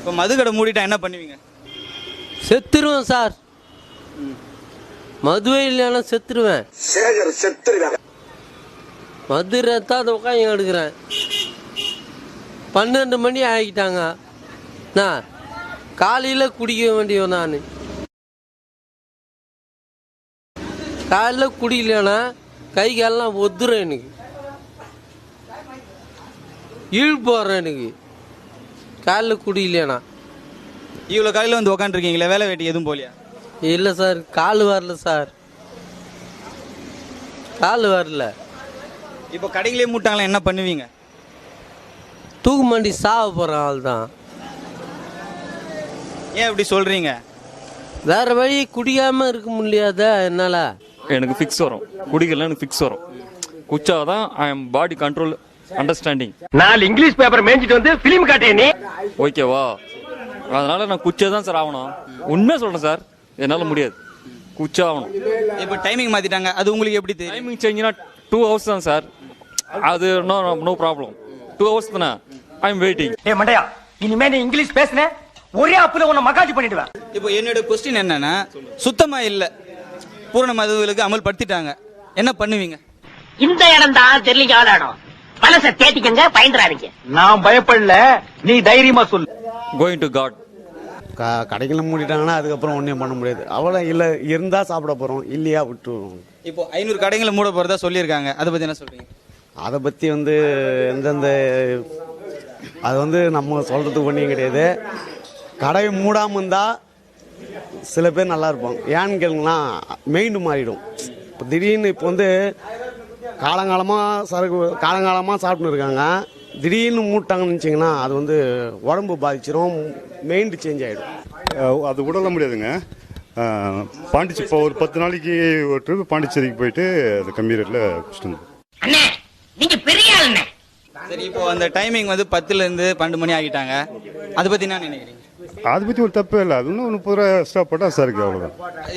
இப்போ மதுக்கடை மூடிட்டா என்ன பண்ணுவீங்க? செத்துருவேன் சார். மதுவே இல்லைன்னா செத்துருவேன். மது ரத்தாத உட்காந்து எடுக்கிறேன். 12 மணி ஆகிட்டாங்க. நான் காலையில் குடிக்க வேண்டியவன். நான் காலையில் குடிக்கலன்னா கை காலெல்லாம் ஒத்துறேன். எனக்கு ஈழ் போடுறேன். எனக்கு காலையில் குடிக்கலண்ணா. இவ்வளோ காலையில் வந்து உக்காந்துருக்கீங்களே, வேலை வெட்டி எதுவும் போலியா? இல்லை சார், கால் வரல சார். கால் வரல. இப்போ கடைகளே மூட்டாங்களா, என்ன பண்ணுவீங்க? தூக்கு மாண்டி சாவ போகிற ஆள் தான். ஏன் இப்படி சொல்கிறீங்க? வேற வழி குடிக்காமல் இருக்க முடியாத என்னால். எனக்கு ஃபிக்ஸ் வரும். குடிக்கலாம் எனக்கு ஃபிக்ஸ் வரும். குச்சாதான் I am body control understanding. 4 English paper மேய்ஞ்சிட்டு வந்து பிலிம் காட்டே நீ. ஓகேவா? அதனால நான் குச்சா தான் சார் ஆகணும். உண்மையாக சொல்கிறேன் சார், என்னால் முடியாது. குச்சா ஆகணும். இப்போ டைமிங் மாற்றிட்டாங்க, அது உங்களுக்கு எப்படி தெரியும்? டைமிங் சேஞ்சுனா 2 hours தான் சார். அது நோ ப்ராப்ளம். 2 hours தானே. I am waiting. ஏ மண்டையா, இனிமே நீ இங்கிலீஷ் பேசுன ஒரே அப்புல உன்னை மகாஜி பண்ணிடுவேன். இப்போ என்னோட கொஸ்டின் என்னன்னா, சுத்தமா இல்லை, பூரண மதுவிலக்கு அமல்படுத்திட்டாங்க, என்ன பண்ணுவீங்க? இந்த இடம் தான் தெரியல ஆளாடும். மனசை தேட்டிக்கங்க, பயந்துறாதீங்க. நான் பயப்படல, நீ தைரியமா சொல்லு. Going to God. கடைகளை மூடிட்டாங்கன்னா அதுக்கப்புறம் ஒன்றும் பண்ண முடியாது. அவ்வளோ இல்லை, இருந்தால் சாப்பிட போகிறோம், இல்லையா விட்டுருவோம். இப்போ 500 கடைகளை மூட போகிறதா சொல்லியிருக்காங்க, அதை பற்றி என்ன சொல்றீங்க? அதை பற்றி எந்தெந்த அது நம்ம சொல்கிறதுக்கு ஒன்றும் கிடையாது. கடையை மூடாமல் இருந்தால் சில பேர் நல்லா இருப்பாங்க. ஏன்னு கேளுங்கன்னா, மெயின்டு மாறிடும். இப்போ திடீர்னு காலங்காலமாக சாப்பிட்டுன்னு இருக்காங்க. திடீர்னு மூட்டாங்கன்னு நினச்சிங்கன்னா அது உடம்பு பாதிச்சிடும், மைண்டு சேஞ்ச் ஆகிடும். அது விடல முடியாதுங்க. பாண்டிச்சேரி இப்போ ஒரு 10 நாளைக்கு ஒரு ட்ரிப் பாண்டிச்சேரிக்கு போயிட்டு அது கம்மி ரேட்டில் குடிச்சிட்டு அண்ணே, நீங்க பெரிய ஆளுண்ணே. சரி, இப்போ அந்த டைமிங் 10லேருந்து 12 மணி ஆகிட்டாங்க, அதை பற்றி என்ன நினைக்கிறீங்க? அதை பற்றி ஒரு தப்பே இல்லை. அது இன்னும் 30 ரூபா எக்ஸ்ட்ரா போட்டால் சாருக்கு அவ்வளோதான்.